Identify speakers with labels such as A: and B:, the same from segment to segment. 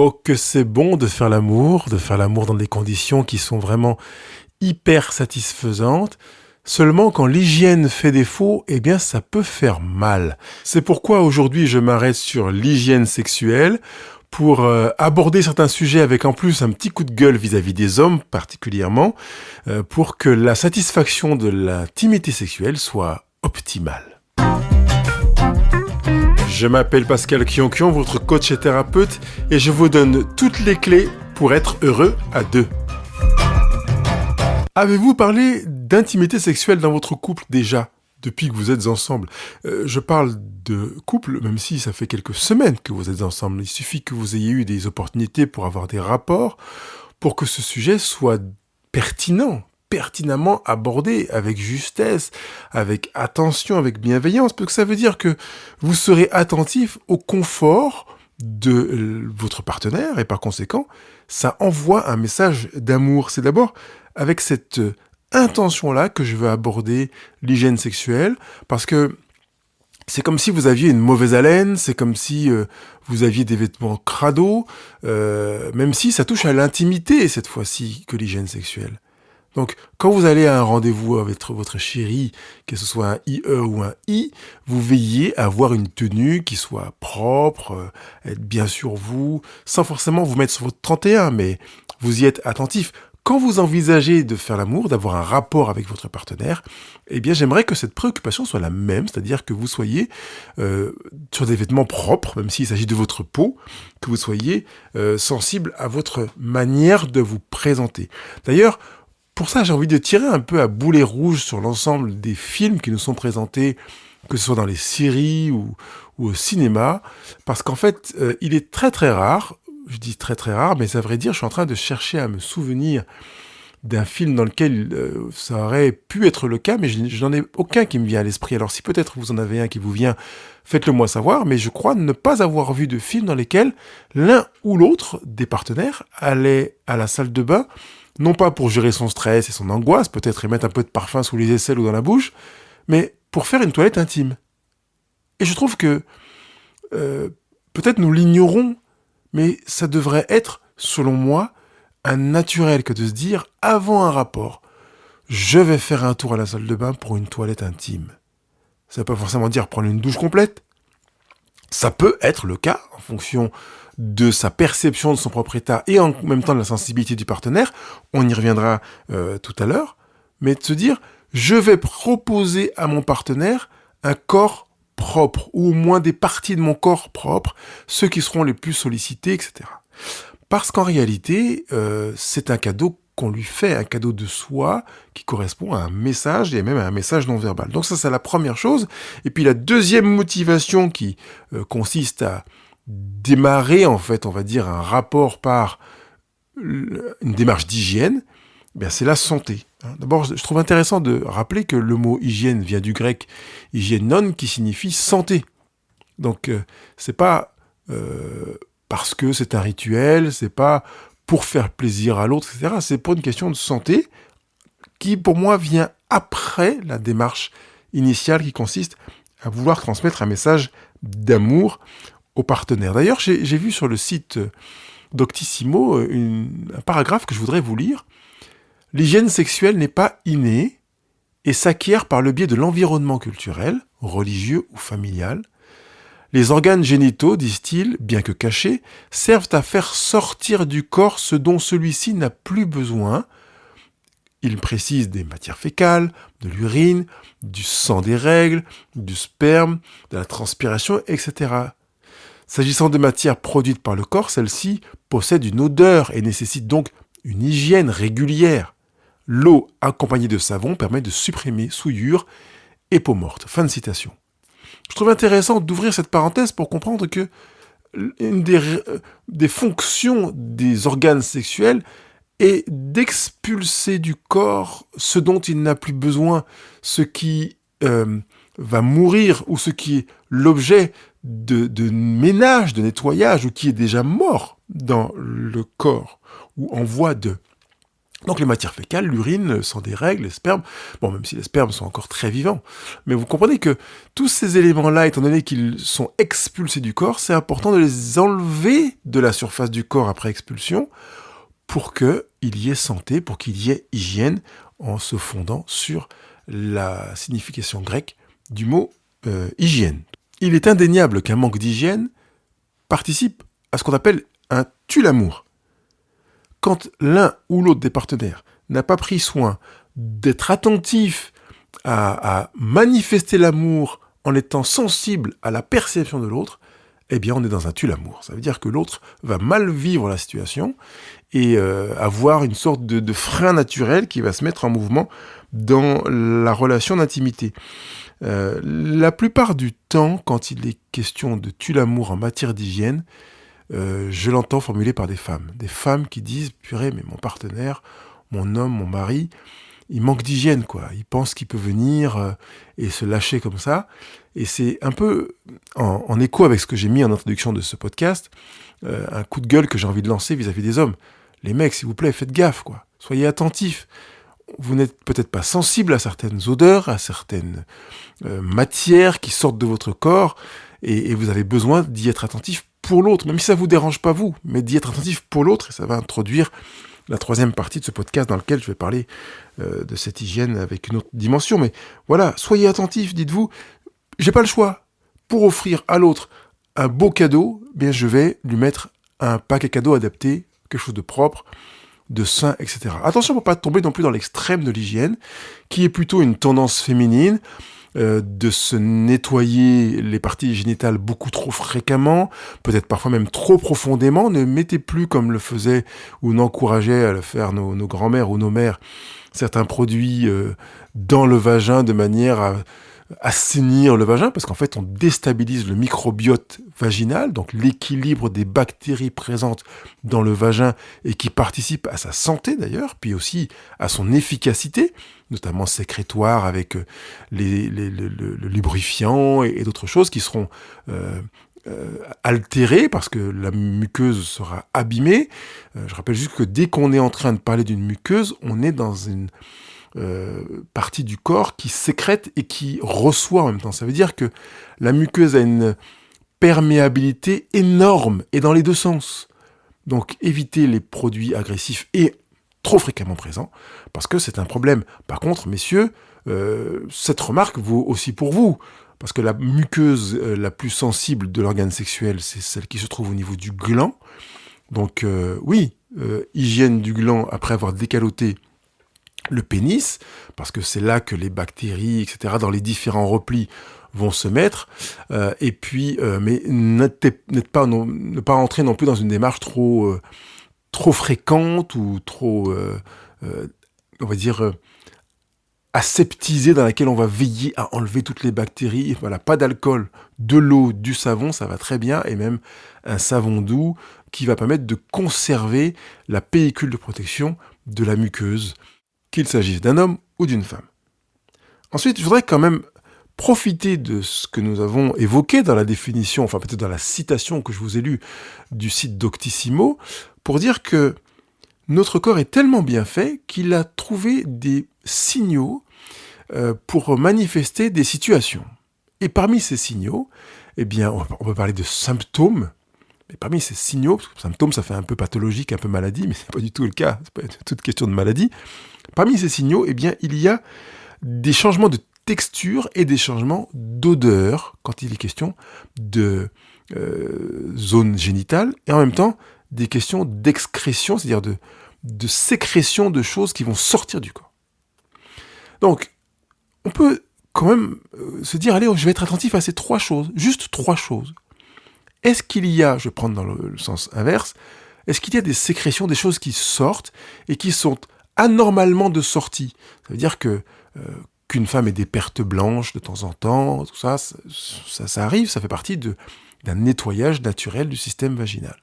A: Oh, que c'est bon de faire l'amour dans des conditions qui sont vraiment hyper satisfaisantes. Seulement, quand l'hygiène fait défaut, eh bien, ça peut faire mal. C'est pourquoi aujourd'hui, je m'arrête sur l'hygiène sexuelle pour aborder certains sujets avec en plus un petit coup de gueule vis-à-vis des hommes particulièrement, pour que la satisfaction de l'intimité sexuelle soit optimale. Je m'appelle Pascal Kionkion, votre coach et thérapeute, et je vous donne toutes les clés pour être heureux à deux. Avez-vous parlé d'intimité sexuelle dans votre couple déjà, depuis que vous êtes ensemble ? Je parle de couple, même si ça fait quelques semaines que vous êtes ensemble. Il suffit que vous ayez eu des opportunités pour avoir des rapports, pour que ce sujet soit pertinemment abordé avec justesse, avec attention, avec bienveillance, parce que ça veut dire que vous serez attentif au confort de votre partenaire et par conséquent, ça envoie un message d'amour. C'est d'abord avec cette intention-là que je veux aborder l'hygiène sexuelle, parce que c'est comme si vous aviez une mauvaise haleine, c'est comme si vous aviez des vêtements crado, même si ça touche à l'intimité cette fois-ci que l'hygiène sexuelle. Donc, quand vous allez à un rendez-vous avec votre chérie, que ce soit un IE ou un I, vous veillez à avoir une tenue qui soit propre, être bien sur vous, sans forcément vous mettre sur votre 31, mais vous y êtes attentif. Quand vous envisagez de faire l'amour, d'avoir un rapport avec votre partenaire, eh bien, j'aimerais que cette préoccupation soit la même, c'est-à-dire que vous soyez sur des vêtements propres, même s'il s'agit de votre peau, que vous soyez sensible à votre manière de vous présenter. D'ailleurs, pour ça, j'ai envie de tirer un peu à boulet rouge sur l'ensemble des films qui nous sont présentés, que ce soit dans les séries ou au cinéma, parce qu'en fait, il est très très rare, je dis très très rare, mais ça vrai dire, je suis en train de chercher à me souvenir d'un film dans lequel ça aurait pu être le cas, mais je n'en ai aucun qui me vient à l'esprit. Alors si peut-être vous en avez un qui vous vient, faites-le moi savoir, mais je crois ne pas avoir vu de film dans lesquels l'un ou l'autre des partenaires allait à la salle de bain, non pas pour gérer son stress et son angoisse, peut-être y mettre un peu de parfum sous les aisselles ou dans la bouche, mais pour faire une toilette intime. Et je trouve que peut-être nous l'ignorons, mais ça devrait être, selon moi, un naturel que de se dire, avant un rapport, je vais faire un tour à la salle de bain pour une toilette intime. Ça ne veut pas forcément dire prendre une douche complète. Ça peut être le cas, en fonction de sa perception de son propre état et en même temps de la sensibilité du partenaire, on y reviendra tout à l'heure, mais de se dire, je vais proposer à mon partenaire un corps propre, ou au moins des parties de mon corps propres, ceux qui seront les plus sollicités, etc. Parce qu'en réalité, c'est un cadeau qu'on lui fait, un cadeau de soi qui correspond à un message et même à un message non verbal. Donc ça, c'est la première chose. Et puis la deuxième motivation qui consiste à démarrer, en fait, on va dire, un rapport par une démarche d'hygiène, eh bien, c'est la santé. D'abord, je trouve intéressant de rappeler que le mot hygiène vient du grec hygiénon, qui signifie santé. Donc, c'est pas parce que c'est un rituel, c'est pas pour faire plaisir à l'autre, etc. C'est pour une question de santé qui, pour moi, vient après la démarche initiale qui consiste à vouloir transmettre un message d'amour au partenaire. D'ailleurs, j'ai vu sur le site Doctissimo un paragraphe que je voudrais vous lire. L'hygiène sexuelle n'est pas innée et s'acquiert par le biais de l'environnement culturel, religieux ou familial. Les organes génitaux, disent-ils, bien que cachés, servent à faire sortir du corps ce dont celui-ci n'a plus besoin. Ils précisent des matières fécales, de l'urine, du sang des règles, du sperme, de la transpiration, etc. S'agissant de matières produites par le corps, celles-ci possèdent une odeur et nécessitent donc une hygiène régulière. L'eau accompagnée de savon permet de supprimer souillures et peau morte. Fin de citation. Je trouve intéressant d'ouvrir cette parenthèse pour comprendre que une des fonctions des organes sexuels est d'expulser du corps ce dont il n'a plus besoin, ce qui va mourir ou ce qui est l'objet de ménage, de nettoyage ou qui est déjà mort dans le corps ou en voie de. Donc les matières fécales, l'urine, le sang des règles, les spermes, bon, même si les spermes sont encore très vivants, mais vous comprenez que tous ces éléments-là, étant donné qu'ils sont expulsés du corps, c'est important de les enlever de la surface du corps après expulsion pour qu'il y ait santé, pour qu'il y ait hygiène, en se fondant sur la signification grecque du mot hygiène. Il est indéniable qu'un manque d'hygiène participe à ce qu'on appelle un tue-l'amour. Quand l'un ou l'autre des partenaires n'a pas pris soin d'être attentif à manifester l'amour en étant sensible à la perception de l'autre, eh bien on est dans un tue-l'amour. Ça veut dire que l'autre va mal vivre la situation et avoir une sorte de frein naturel qui va se mettre en mouvement dans la relation d'intimité. La plupart du temps, quand il est question de tue-l'amour en matière d'hygiène, je l'entends formulé par des femmes qui disent « Purée, mais mon partenaire, mon homme, mon mari, il manque d'hygiène, quoi. Il pense qu'il peut venir et se lâcher comme ça. » Et c'est un peu en écho avec ce que j'ai mis en introduction de ce podcast, un coup de gueule que j'ai envie de lancer vis-à-vis des hommes. Les mecs, s'il vous plaît, faites gaffe, quoi. Soyez attentifs. Vous n'êtes peut-être pas sensible à certaines odeurs, à certaines matières qui sortent de votre corps, et vous avez besoin d'y être attentif pour l'autre, même si ça ne vous dérange pas vous, mais d'y être attentif pour l'autre, et ça va introduire la troisième partie de ce podcast dans lequel je vais parler de cette hygiène avec une autre dimension. Mais voilà, soyez attentifs, dites-vous, j'ai pas le choix. Pour offrir à l'autre un beau cadeau, bien je vais lui mettre un paquet cadeau adapté, quelque chose de propre, de sain, etc. Attention pour ne pas tomber non plus dans l'extrême de l'hygiène, qui est plutôt une tendance féminine, de se nettoyer les parties génitales beaucoup trop fréquemment, peut-être parfois même trop profondément. Ne mettez plus, comme le faisaient ou n'encourageaient à le faire nos grands-mères ou nos mères, certains produits dans le vagin de manière à assainir le vagin, parce qu'en fait on déstabilise le microbiote vaginal, donc l'équilibre des bactéries présentes dans le vagin et qui participent à sa santé d'ailleurs, puis aussi à son efficacité, notamment sécrétoire avec le lubrifiant et d'autres choses qui seront altérées parce que la muqueuse sera abîmée. Je rappelle juste que dès qu'on est en train de parler d'une muqueuse, on est dans une partie du corps qui sécrète et qui reçoit en même temps. Ça veut dire que la muqueuse a une perméabilité énorme et dans les deux sens. Donc évitez les produits agressifs et trop fréquemment présents parce que c'est un problème. Par contre, messieurs, cette remarque vaut aussi pour vous. Parce que la muqueuse la plus sensible de l'organe sexuel, c'est celle qui se trouve au niveau du gland. Donc oui, hygiène du gland après avoir décaloté le pénis, parce que c'est là que les bactéries, etc., dans les différents replis vont se mettre. Et puis, mais ne pas entrer non plus dans une démarche trop fréquente ou trop, on va dire, aseptisée, dans laquelle on va veiller à enlever toutes les bactéries. Voilà, pas d'alcool, de l'eau, du savon, ça va très bien, et même un savon doux qui va permettre de conserver la pellicule de protection de la muqueuse, qu'il s'agisse d'un homme ou d'une femme. Ensuite, je voudrais quand même profiter de ce que nous avons évoqué dans la définition, enfin peut-être dans la citation que je vous ai lue du site Doctissimo, pour dire que notre corps est tellement bien fait qu'il a trouvé des signaux pour manifester des situations. Et parmi ces signaux, eh bien, on peut parler de symptômes. Mais parmi ces signaux, parce que symptômes, ça fait un peu pathologique, un peu maladie, mais c'est pas du tout le cas, c'est pas toute question de maladie. Parmi ces signaux, eh bien, il y a des changements de texture et des changements d'odeur quand il est question de zone génitale, et en même temps des questions d'excrétion, c'est-à-dire de sécrétion de choses qui vont sortir du corps. Donc, on peut quand même se dire, allez, je vais être attentif à ces trois choses, juste trois choses. Est-ce qu'il y a, je vais prendre dans le sens inverse, est-ce qu'il y a des sécrétions, des choses qui sortent et qui sont anormalement de sortie? Ça veut dire que qu'une femme ait des pertes blanches de temps en temps, tout ça, ça arrive, ça fait partie d'un nettoyage naturel du système vaginal.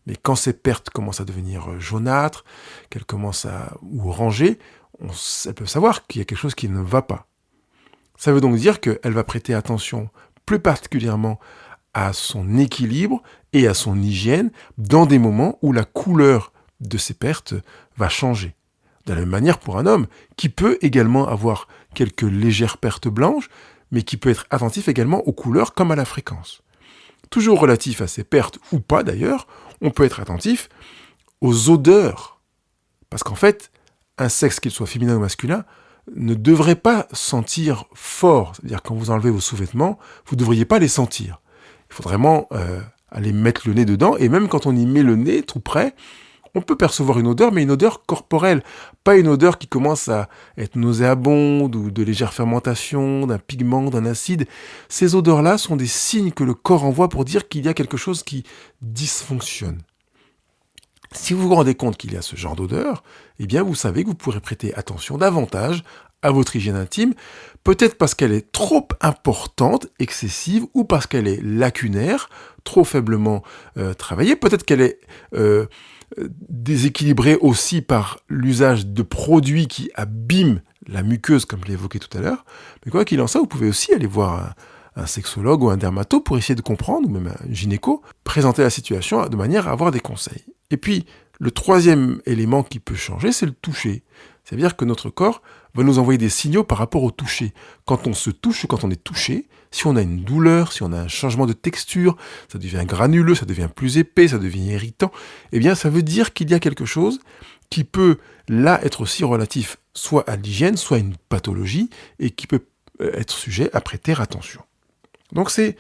A: Mais quand ces pertes commencent à devenir jaunâtres, qu'elles commencent ou orangées, elle peut savoir qu'il y a quelque chose qui ne va pas. Ça veut donc dire qu'elle va prêter attention plus particulièrement à son équilibre et à son hygiène dans des moments où la couleur de ces pertes va changer. De la même manière pour un homme, qui peut également avoir quelques légères pertes blanches, mais qui peut être attentif également aux couleurs comme à la fréquence. Toujours relatif à ces pertes, ou pas d'ailleurs, on peut être attentif aux odeurs. Parce qu'en fait, un sexe, qu'il soit féminin ou masculin, ne devrait pas sentir fort. C'est-à-dire quand vous enlevez vos sous-vêtements, vous ne devriez pas les sentir. Il faut vraiment aller mettre le nez dedans, et même quand on y met le nez tout près, on peut percevoir une odeur, mais une odeur corporelle, pas une odeur qui commence à être nauséabonde ou de légère fermentation, d'un pigment, d'un acide. Ces odeurs-là sont des signes que le corps envoie pour dire qu'il y a quelque chose qui dysfonctionne. Si vous vous rendez compte qu'il y a ce genre d'odeur, eh bien vous savez que vous pourrez prêter attention davantage à votre hygiène intime, peut-être parce qu'elle est trop importante, excessive, ou parce qu'elle est lacunaire, trop faiblement travaillée, peut-être qu'elle est déséquilibrée aussi par l'usage de produits qui abîment la muqueuse, comme je l'ai évoqué tout à l'heure. Mais quoi qu'il en soit, vous pouvez aussi aller voir un sexologue ou un dermato pour essayer de comprendre, ou même un gynéco, présenter la situation de manière à avoir des conseils. Et puis, le troisième élément qui peut changer, c'est le toucher. C'est-à-dire que notre corps va nous envoyer des signaux par rapport au toucher. Quand on se touche, quand on est touché, si on a une douleur, si on a un changement de texture, ça devient granuleux, ça devient plus épais, ça devient irritant, eh bien ça veut dire qu'il y a quelque chose qui peut là être aussi relatif soit à l'hygiène, soit à une pathologie, et qui peut être sujet à prêter attention. Donc c'est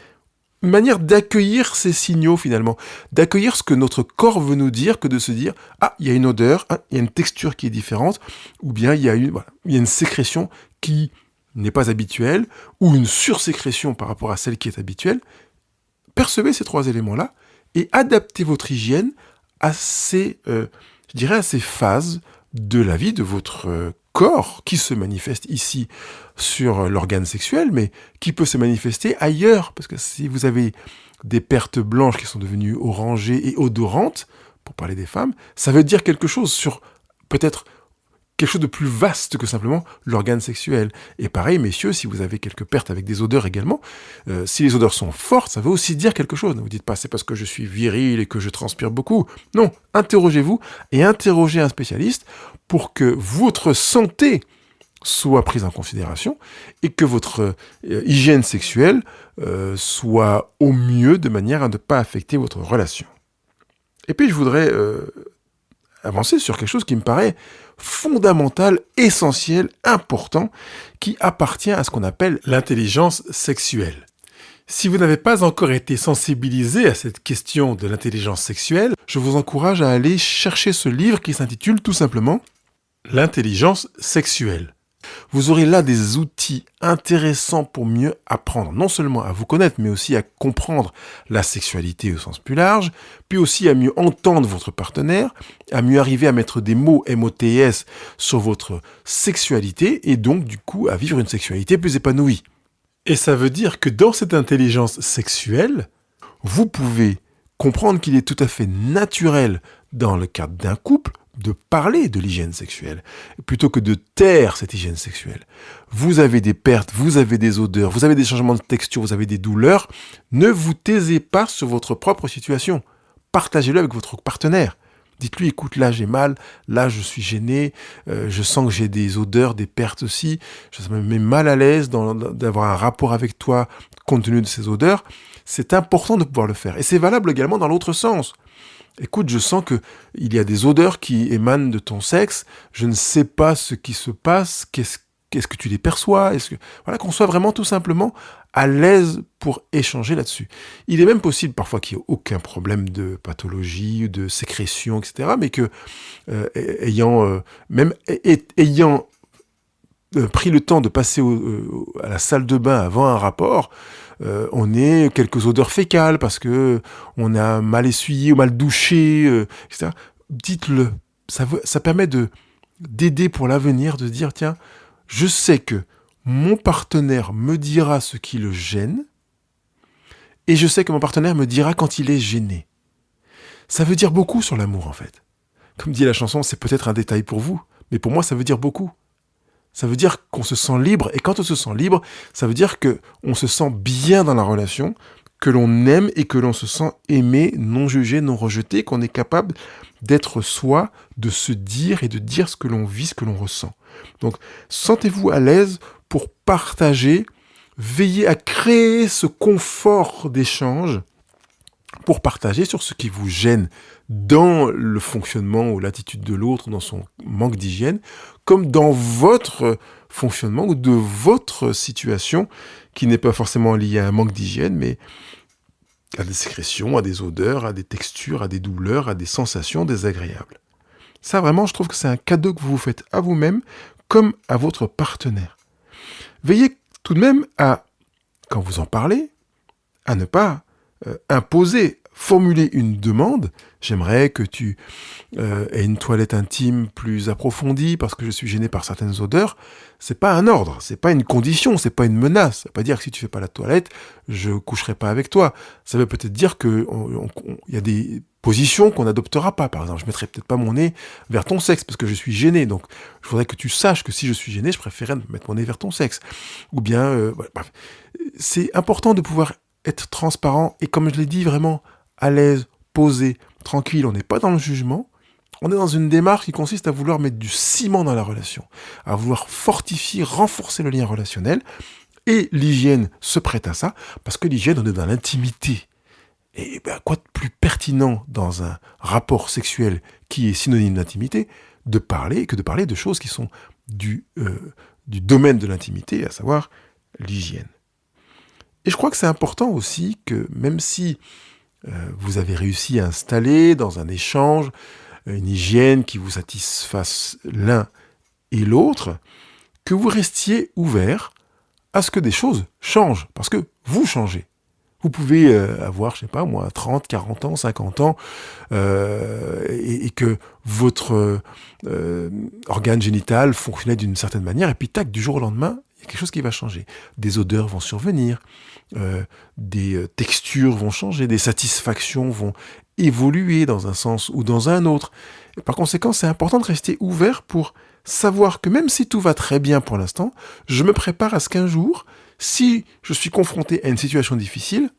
A: une manière d'accueillir ces signaux finalement, d'accueillir ce que notre corps veut nous dire, que de se dire « Ah, il y a une odeur, il y a une texture qui est différente », ou bien il y a une sécrétion qui n'est pas habituelle, ou une sursécrétion par rapport à celle qui est habituelle. Percevez ces trois éléments-là et adaptez votre hygiène à ces phases de la vie de votre corps qui se manifeste ici sur l'organe sexuel, mais qui peut se manifester ailleurs. Parce que si vous avez des pertes blanches qui sont devenues orangées et odorantes, pour parler des femmes, ça veut dire quelque chose sur peut-être quelque chose de plus vaste que simplement l'organe sexuel. Et pareil, messieurs, si vous avez quelques pertes avec des odeurs également, si les odeurs sont fortes, ça veut aussi dire quelque chose. Ne vous dites pas, c'est parce que je suis viril et que je transpire beaucoup. Non, interrogez-vous et interrogez un spécialiste pour que votre santé soit prise en considération et que votre hygiène sexuelle soit au mieux de manière à ne pas affecter votre relation. Et puis, je voudrais avancer sur quelque chose qui me paraît fondamental, essentiel, important, qui appartient à ce qu'on appelle l'intelligence sexuelle. Si vous n'avez pas encore été sensibilisé à cette question de l'intelligence sexuelle, je vous encourage à aller chercher ce livre qui s'intitule tout simplement « L'intelligence sexuelle ». Vous aurez là des outils intéressants pour mieux apprendre, non seulement à vous connaître, mais aussi à comprendre la sexualité au sens plus large, puis aussi à mieux entendre votre partenaire, à mieux arriver à mettre des mots MOTS sur votre sexualité, et donc du coup à vivre une sexualité plus épanouie. Et ça veut dire que dans cette intelligence sexuelle, vous pouvez comprendre qu'il est tout à fait naturel dans le cadre d'un couple de parler de l'hygiène sexuelle, plutôt que de taire cette hygiène sexuelle. Vous avez des pertes, vous avez des odeurs, vous avez des changements de texture, vous avez des douleurs. Ne vous taisez pas sur votre propre situation. Partagez-le avec votre partenaire. Dites-lui, écoute, là j'ai mal, là je suis gêné, je sens que j'ai des odeurs, des pertes aussi, ça me met mal à l'aise d'avoir un rapport avec toi compte tenu de ces odeurs. C'est important de pouvoir le faire. Et c'est valable également dans l'autre sens. Écoute, je sens qu'il y a des odeurs qui émanent de ton sexe, je ne sais pas ce qui se passe, qu'est-ce que tu les perçois, voilà, qu'on soit vraiment tout simplement à l'aise pour échanger là-dessus. Il est même possible parfois qu'il n'y ait aucun problème de pathologie, de sécrétion, etc., mais que ayant pris le temps de passer à la salle de bain avant un rapport, on ait quelques odeurs fécales parce que on a mal essuyé ou mal douché, etc. Dites-le. Ça permet d'aider pour l'avenir, de dire, tiens, je sais que mon partenaire me dira ce qui le gêne et je sais que mon partenaire me dira quand il est gêné. Ça veut dire beaucoup sur l'amour, en fait. Comme dit la chanson, c'est peut-être un détail pour vous, mais pour moi, ça veut dire beaucoup. Ça veut dire qu'on se sent libre, et quand on se sent libre, ça veut dire qu'on se sent bien dans la relation, que l'on aime et que l'on se sent aimé, non jugé, non rejeté, qu'on est capable d'être soi, de se dire et de dire ce que l'on vit, ce que l'on ressent. Donc, sentez-vous à l'aise pour partager, veillez à créer ce confort d'échange pour partager sur ce qui vous gêne dans le fonctionnement ou l'attitude de l'autre, dans son manque d'hygiène, comme dans votre fonctionnement ou de votre situation qui n'est pas forcément liée à un manque d'hygiène, mais à des sécrétions, à des odeurs, à des textures, à des douleurs, à des sensations désagréables. Ça, vraiment, je trouve que c'est un cadeau que vous vous faites à vous-même comme à votre partenaire. Veillez tout de même à, quand vous en parlez, à ne pas imposer, formuler une demande. J'aimerais que tu aies une toilette intime plus approfondie parce que je suis gêné par certaines odeurs. C'est pas un ordre, c'est pas une condition, c'est pas une menace. Ça veut pas dire que si tu fais pas la toilette, je coucherai pas avec toi. Ça veut peut-être dire que y a des positions qu'on n'adoptera pas. Par exemple, je mettrai peut-être pas mon nez vers ton sexe parce que je suis gêné. Donc, je voudrais que tu saches que si je suis gêné, je préférerais mettre mon nez vers ton sexe. Ou bien, bref. C'est important de pouvoir être transparent et, comme je l'ai dit, vraiment à l'aise, posé, tranquille. On n'est pas dans le jugement. On est dans une démarche qui consiste à vouloir mettre du ciment dans la relation, à vouloir fortifier, renforcer le lien relationnel. Et l'hygiène se prête à ça, parce que l'hygiène, on est dans l'intimité. Et quoi de plus pertinent dans un rapport sexuel qui est synonyme d'intimité que de parler de choses qui sont du domaine de l'intimité, à savoir l'hygiène. Et je crois que c'est important aussi que même si vous avez réussi à installer dans un échange une hygiène qui vous satisfasse l'un et l'autre, que vous restiez ouvert à ce que des choses changent, parce que vous changez. Vous pouvez avoir, je sais pas moi, 30, 40 ans, 50 ans, et que votre organe génital fonctionnait d'une certaine manière, et puis tac, du jour au lendemain, il y a quelque chose qui va changer. Des odeurs vont survenir, des textures vont changer, des satisfactions vont évoluer dans un sens ou dans un autre. Et par conséquent, c'est important de rester ouvert pour savoir que même si tout va très bien pour l'instant, je me prépare à ce qu'un jour, si je suis confronté à une situation difficile,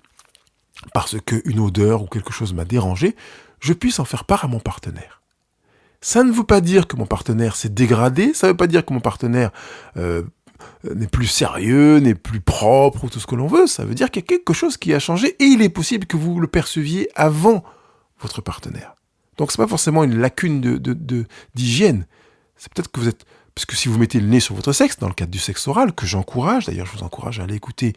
A: parce qu'une odeur ou quelque chose m'a dérangé, je puisse en faire part à mon partenaire. Ça ne veut pas dire que mon partenaire s'est dégradé, ça ne veut pas dire que mon partenaire n'est plus sérieux, n'est plus propre ou tout ce que l'on veut, ça veut dire qu'il y a quelque chose qui a changé et il est possible que vous le perceviez avant votre partenaire. Donc c'est pas forcément une lacune d'hygiène, c'est peut-être que vous êtes... Parce que si vous mettez le nez sur votre sexe, dans le cadre du sexe oral, que j'encourage, d'ailleurs je vous encourage à aller écouter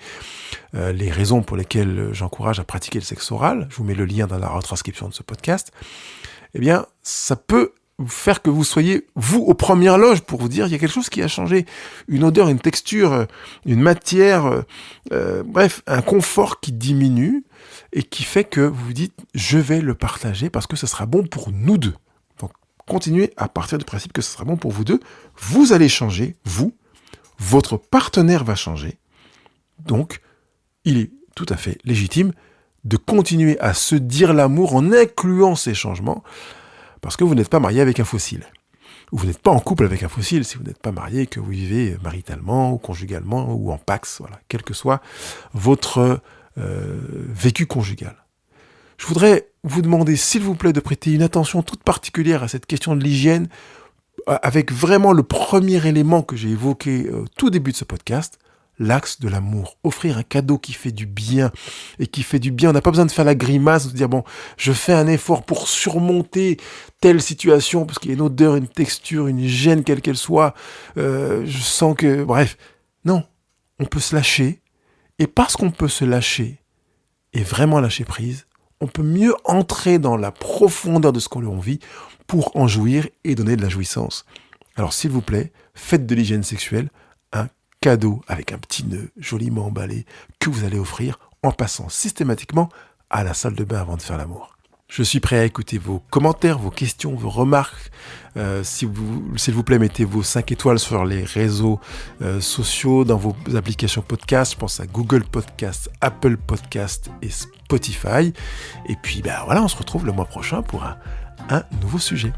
A: les raisons pour lesquelles j'encourage à pratiquer le sexe oral, je vous mets le lien dans la retranscription de ce podcast, eh bien ça peut faire que vous soyez, vous, aux premières loges pour vous dire il y a quelque chose qui a changé, une odeur, une texture, une matière, bref, un confort qui diminue et qui fait que vous vous dites je vais le partager parce que ce sera bon pour nous deux. Continuez à partir du principe que ce sera bon pour vous deux. Vous allez changer, vous. Votre partenaire va changer. Donc, il est tout à fait légitime de continuer à se dire l'amour en incluant ces changements, parce que vous n'êtes pas marié avec un fossile. Ou vous n'êtes pas en couple avec un fossile si vous n'êtes pas marié, que vous vivez maritalement ou conjugalement ou en pax, voilà, quel que soit votre vécu conjugal. Je voudrais vous demander, s'il vous plaît, de prêter une attention toute particulière à cette question de l'hygiène, avec vraiment le premier élément que j'ai évoqué au tout début de ce podcast, l'axe de l'amour. Offrir un cadeau qui fait du bien, et qui fait du bien. On n'a pas besoin de faire la grimace, de dire, bon, je fais un effort pour surmonter telle situation, parce qu'il y a une odeur, une texture, une gêne, quelle qu'elle soit, je sens que... Bref, non, on peut se lâcher, et parce qu'on peut se lâcher, et vraiment lâcher prise, on peut mieux entrer dans la profondeur de ce qu'on vit pour en jouir et donner de la jouissance. Alors s'il vous plaît, faites de l'hygiène sexuelle un cadeau avec un petit nœud joliment emballé que vous allez offrir en passant systématiquement à la salle de bain avant de faire l'amour. Je suis prêt à écouter vos commentaires, vos questions, vos remarques. S'il vous plaît, mettez vos 5 étoiles sur les réseaux sociaux, dans vos applications podcast. Je pense à Google Podcast, Apple Podcast et Spotify. Et puis, voilà, on se retrouve le mois prochain pour un nouveau sujet.